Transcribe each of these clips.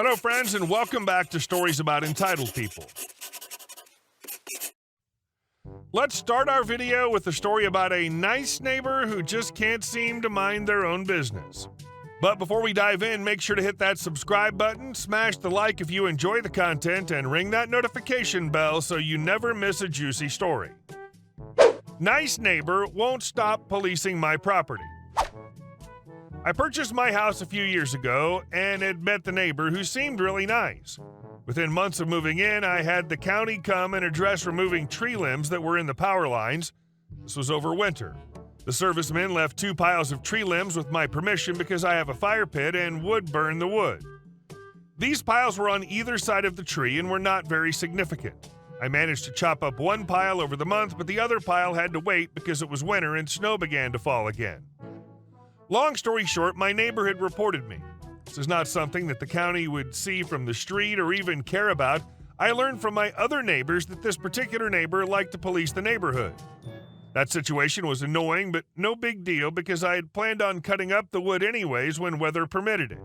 Hello, friends, and welcome back to Stories About Entitled People. Let's start our video with a story about a nice neighbor who just can't seem to mind their own business. But before we dive in, make sure to hit that subscribe button, smash the like if you enjoy the content, and ring that notification bell so you never miss a juicy story. Nice neighbor won't stop policing my property. I purchased my house a few years ago and had met the neighbor who seemed really nice. Within months of moving in, I had the county come and address removing tree limbs that were in the power lines. This was over winter. The servicemen left 2 piles of tree limbs with my permission because I have a fire pit and would burn the wood. These piles were on either side of the tree and were not very significant. I managed to chop up 1 pile over the month, but the other pile had to wait because it was winter and snow began to fall again. Long story short, my neighbor had reported me. This is not something that the county would see from the street or even care about. I learned from my other neighbors that this particular neighbor liked to police the neighborhood. That situation was annoying, but no big deal because I had planned on cutting up the wood anyways when weather permitted it.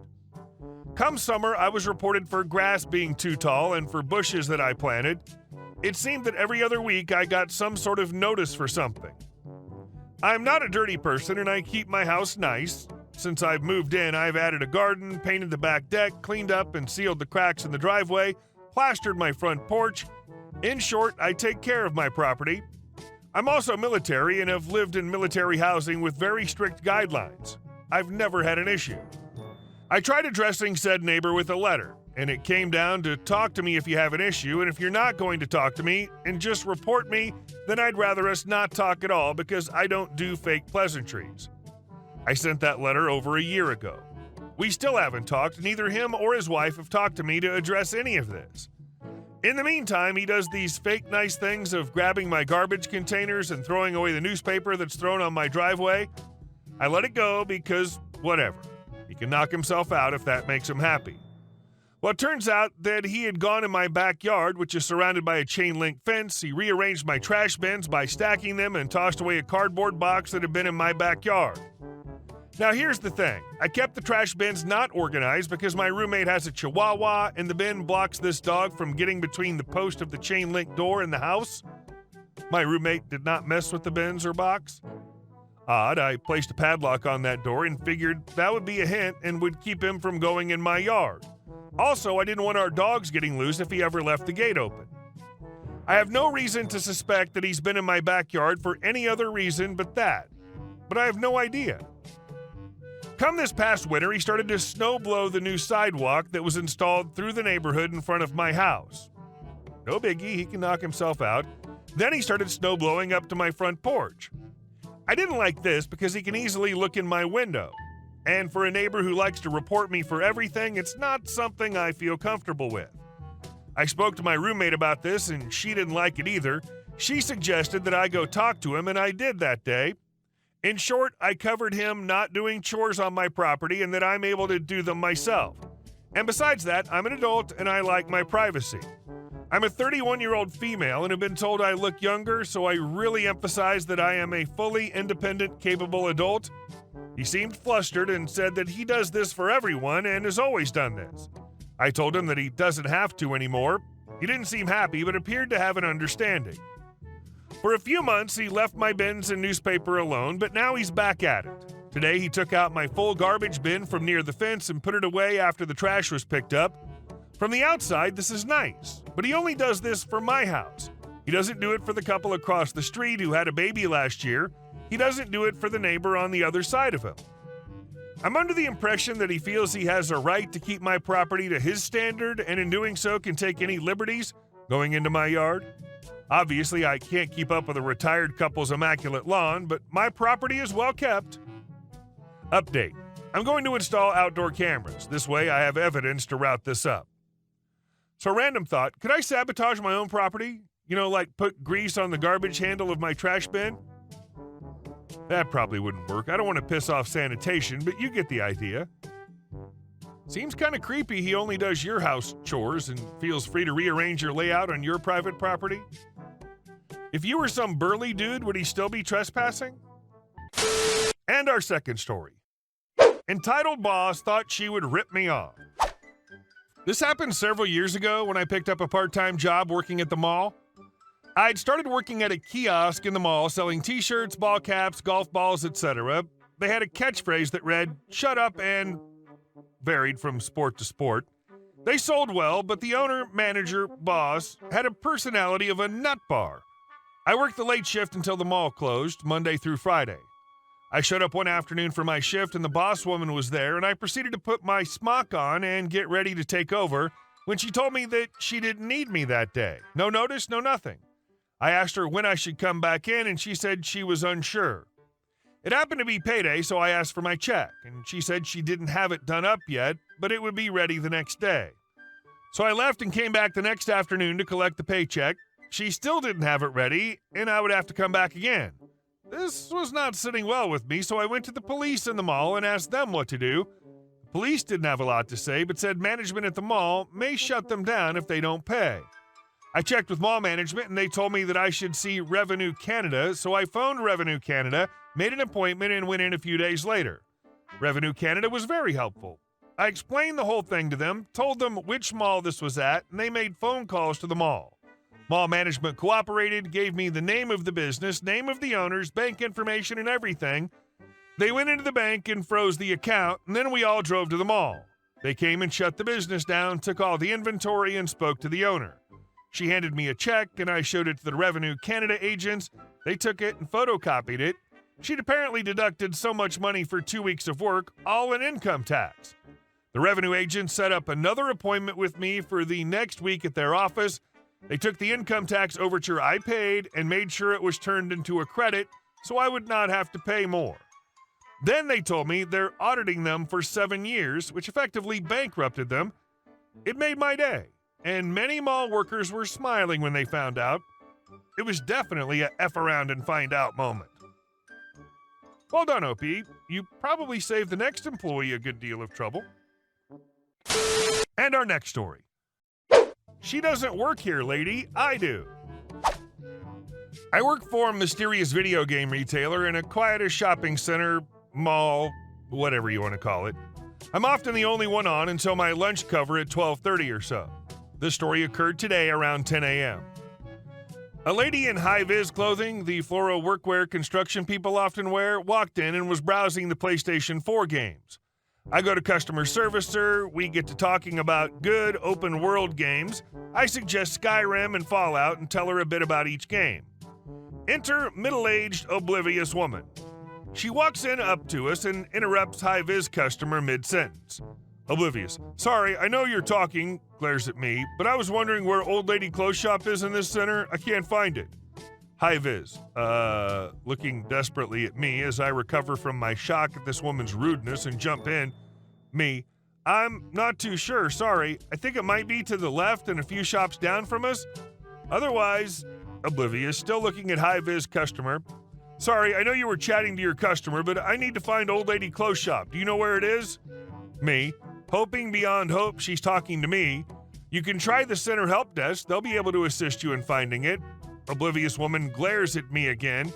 Come summer, I was reported for grass being too tall and for bushes that I planted. It seemed that every other week I got some sort of notice for something. I'm not a dirty person and I keep my house nice. Since I've moved in, I've added a garden, painted the back deck, cleaned up and sealed the cracks in the driveway, plastered my front porch. In short, I take care of my property. I'm also military and have lived in military housing with very strict guidelines. I've never had an issue. I tried addressing said neighbor with a letter, and it came down to talk to me if you have an issue, and if you're not going to talk to me and just report me, then I'd rather us not talk at all because I don't do fake pleasantries. I sent that letter over a year ago. We still haven't talked. Neither him or his wife have talked to me to address any of this. In the meantime, he does these fake nice things of grabbing my garbage containers and throwing away the newspaper that's thrown on my driveway. I let it go because whatever. He can knock himself out if that makes him happy. Well, it turns out that he had gone in my backyard, which is surrounded by a chain-link fence. He rearranged my trash bins by stacking them and tossed away a cardboard box that had been in my backyard. Now, here's the thing. I kept the trash bins not organized because my roommate has a chihuahua and the bin blocks this dog from getting between the post of the chain-link door and the house. My roommate did not mess with the bins or box. Odd, I placed a padlock on that door and figured that would be a hint and would keep him from going in my yard. Also, I didn't want our dogs getting loose if he ever left the gate open. I have no reason to suspect that he's been in my backyard for any other reason but that. But I have no idea. Come this past winter, he started to snow blow the new sidewalk that was installed through the neighborhood in front of my house. No biggie, he can knock himself out. Then he started snow blowing up to my front porch. I didn't like this because he can easily look in my window. And for a neighbor who likes to report me for everything, it's not something I feel comfortable with. I spoke to my roommate about this and she didn't like it either. She suggested that I go talk to him and I did that day. In short, I covered him not doing chores on my property and that I'm able to do them myself. And besides that, I'm an adult and I like my privacy. I'm a 31-year-old female and have been told I look younger, so I really emphasize that I am a fully independent, capable adult. He seemed flustered and said that he does this for everyone and has always done this. I told him that he doesn't have to anymore. He didn't seem happy, but appeared to have an understanding. For a few months, he left my bins and newspaper alone, but now he's back at it. Today, he took out my full garbage bin from near the fence and put it away after the trash was picked up. From the outside, this is nice, but he only does this for my house. He doesn't do it for the couple across the street who had a baby last year. He doesn't do it for the neighbor on the other side of him. I'm under the impression that he feels he has a right to keep my property to his standard and in doing so can take any liberties going into my yard. Obviously, I can't keep up with a retired couple's immaculate lawn, but my property is well kept. Update. I'm going to install outdoor cameras. This way I have evidence to route this up. So random thought, could I sabotage my own property? Like put grease on the garbage handle of my trash bin? That probably wouldn't work. I don't want to piss off sanitation, but you get the idea. Seems kind of creepy he only does your house chores and feels free to rearrange your layout on your private property. If you were some burly dude, would he still be trespassing? And our second story. Entitled boss thought she would rip me off. This happened several years ago when I picked up a part-time job working at the mall. I'd started working at a kiosk in the mall selling t-shirts, ball caps, golf balls, etc. They had a catchphrase that read, "Shut up," and varied from sport to sport. They sold well, but the owner, manager, boss had a personality of a nut bar. I worked the late shift until the mall closed, Monday through Friday. I showed up one afternoon for my shift and the boss woman was there, and I proceeded to put my smock on and get ready to take over when she told me that she didn't need me that day. No notice, no nothing. I asked her when I should come back in, and she said she was unsure. It happened to be payday, so I asked for my check, and she said she didn't have it done up yet, but it would be ready the next day. So I left and came back the next afternoon to collect the paycheck. She still didn't have it ready, and I would have to come back again. This was not sitting well with me, so I went to the police in the mall and asked them what to do. The police didn't have a lot to say, but said management at the mall may shut them down if they don't pay. I checked with mall management, and they told me that I should see Revenue Canada, so I phoned Revenue Canada, made an appointment, and went in a few days later. Revenue Canada was very helpful. I explained the whole thing to them, told them which mall this was at, and they made phone calls to the mall. Mall management cooperated, gave me the name of the business, name of the owners, bank information, and everything. They went into the bank and froze the account, and then we all drove to the mall. They came and shut the business down, took all the inventory, and spoke to the owner. She handed me a check, and I showed it to the Revenue Canada agents. They took it and photocopied it. She'd apparently deducted so much money for 2 weeks of work, all in income tax. The revenue agent set up another appointment with me for the next week at their office. They took the income tax overture I paid and made sure it was turned into a credit so I would not have to pay more. Then they told me they're auditing them for 7 years, which effectively bankrupted them. It made my day, and many mall workers were smiling when they found out. It was definitely a F around and find out moment. Well done, OP. You probably saved the next employee a good deal of trouble. And our next story. She doesn't work here, lady. I do. I work for a mysterious video game retailer in a quietish shopping center, mall, whatever you want to call it. I'm often the only one on until my lunch cover at 12:30 or so. This story occurred today around 10 a.m. A lady in high-vis clothing, the fluoro workwear construction people often wear, walked in and was browsing the PlayStation 4 games. I go to customer service, sir. We get to talking about good open-world games. I suggest Skyrim and Fallout and tell her a bit about each game. Enter middle-aged, oblivious woman. She walks in up to us and interrupts high-vis customer mid-sentence. Oblivious. Sorry, I know you're talking, glares at me, but I was wondering where Old Lady Clothes Shop is in this center. I can't find it. High-vis. Looking desperately at me as I recover from my shock at this woman's rudeness and jump in. Me. I'm not too sure, sorry. I think it might be to the left and a few shops down from us. Otherwise, oblivious, still looking at high-vis customer. Sorry, I know you were chatting to your customer, but I need to find Old Lady Clothes Shop. Do you know where it is? Me. Hoping beyond hope she's talking to me. You can try the center help desk. They'll be able to assist you in finding it. Oblivious woman glares at me again.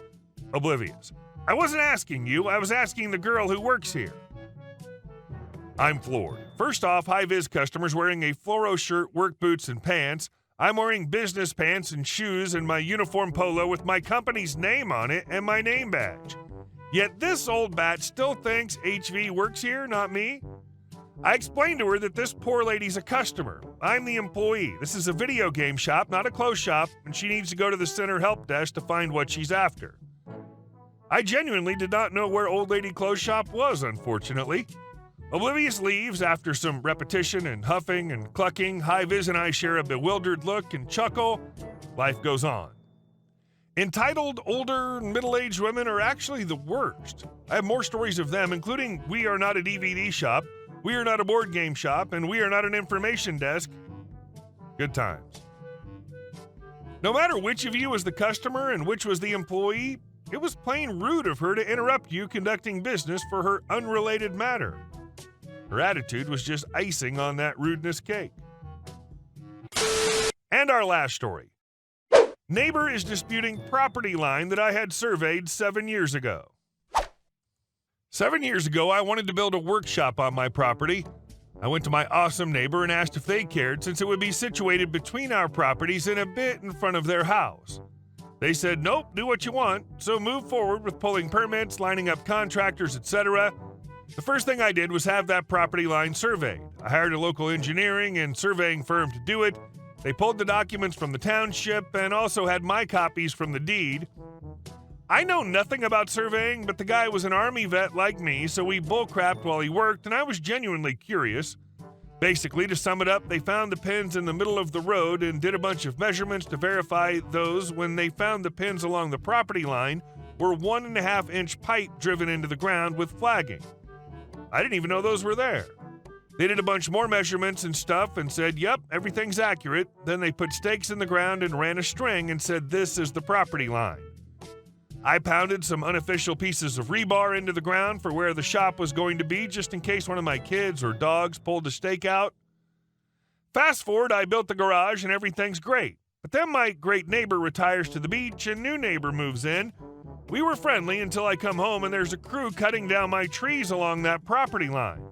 Oblivious. I wasn't asking you. I was asking the girl who works here. I'm floored. First off, high-vis customer's wearing a fluoro shirt, work boots, and pants. I'm wearing business pants and shoes and my uniform polo with my company's name on it and my name badge. Yet this old bat still thinks HV works here, not me. I explained to her that this poor lady's a customer. I'm the employee. This is a video game shop, not a clothes shop, and she needs to go to the center help desk to find what she's after. I genuinely did not know where Old Lady Clothes Shop was, unfortunately. Oblivious leaves after some repetition and huffing and clucking. High-vis and I share a bewildered look and chuckle. Life goes on. Entitled older and middle-aged women are actually the worst. I have more stories of them, including we are not a DVD shop, we are not a board game shop, and we are not an information desk. Good times. No matter which of you was the customer and which was the employee, it was plain rude of her to interrupt you conducting business for her unrelated matter. Her attitude was just icing on that rudeness cake. And our last story. Neighbor is disputing property line that I had surveyed 7 years ago. 7 years ago, I wanted to build a workshop on my property. I went to my awesome neighbor and asked if they cared since it would be situated between our properties and a bit in front of their house. They said, nope, do what you want, so move forward with pulling permits, lining up contractors, etc. The first thing I did was have that property line surveyed. I hired a local engineering and surveying firm to do it. They pulled the documents from the township and also had my copies from the deed. I know nothing about surveying, but the guy was an Army vet like me, so we bullcrapped while he worked, and I was genuinely curious. Basically, to sum it up, they found the pins in the middle of the road and did a bunch of measurements to verify those when they found the pins along the property line were 1.5-inch pipe driven into the ground with flagging. I didn't even know those were there. They did a bunch more measurements and stuff and said, yep, everything's accurate. Then they put stakes in the ground and ran a string and said, this is the property line. I pounded some unofficial pieces of rebar into the ground for where the shop was going to be just in case one of my kids or dogs pulled a stake out. Fast forward, I built the garage and everything's great. But then my great neighbor retires to the beach and new neighbor moves in. We were friendly until I come home and there's a crew cutting down my trees along that property line.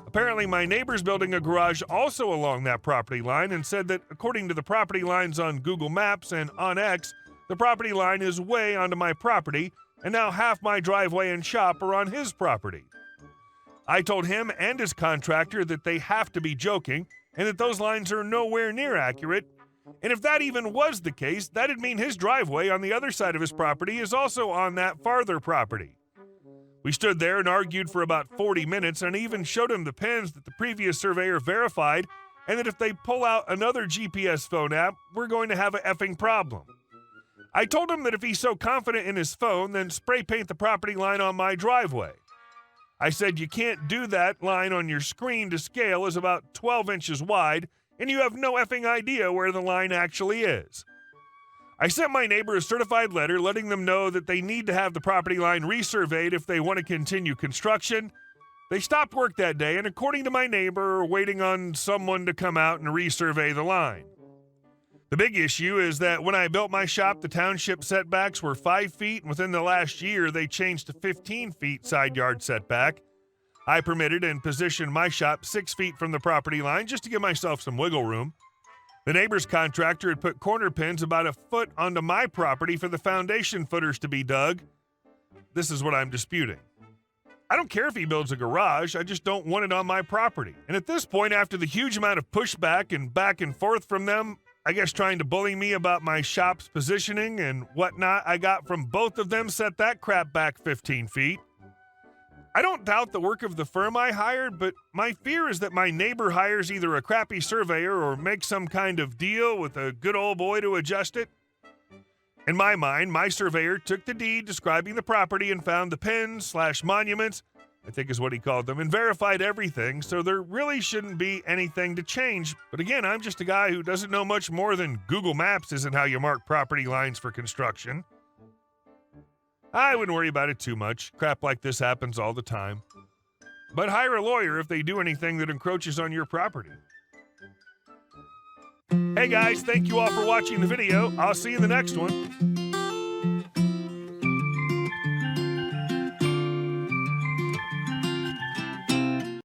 Apparently my neighbor's building a garage also along that property line and said that according to the property lines on Google Maps and on X, the property line is way onto my property, and now half my driveway and shop are on his property. I told him and his contractor that they have to be joking, and that those lines are nowhere near accurate, and if that even was the case, that'd mean his driveway on the other side of his property is also on that farther property. We stood there and argued for about 40 minutes, and I even showed him the pins that the previous surveyor verified, and that if they pull out another GPS phone app, we're going to have an effing problem. I told him that if he's so confident in his phone, then spray paint the property line on my driveway. I said you can't do that. Line on your screen to scale is about 12 inches wide, and you have no effing idea where the line actually is. I sent my neighbor a certified letter letting them know that they need to have the property line resurveyed if they want to continue construction. They stopped work that day, and according to my neighbor, are waiting on someone to come out and resurvey the line. The big issue is that when I built my shop, the township setbacks were 5 feet, and within the last year, they changed to 15 feet side yard setback. I permitted and positioned my shop 6 feet from the property line just to give myself some wiggle room. The neighbor's contractor had put corner pins about a foot onto my property for the foundation footers to be dug. This is what I'm disputing. I don't care if he builds a garage, I just don't want it on my property. And at this point, after the huge amount of pushback and back and forth from them, I guess trying to bully me about my shop's positioning and whatnot I got from both of them set that crap back 15 feet. I don't doubt the work of the firm I hired, but my fear is that my neighbor hires either a crappy surveyor or makes some kind of deal with a good old boy to adjust it. In my mind, my surveyor took the deed describing the property and found the pins/monuments, I think is what he called them, and verified everything, so there really shouldn't be anything to change. But again, I'm just a guy who doesn't know much more than Google Maps isn't how you mark property lines for construction. I wouldn't worry about it too much. Crap like this happens all the time. But hire a lawyer if they do anything that encroaches on your property. Hey guys, thank you all for watching the video. I'll see you in the next one.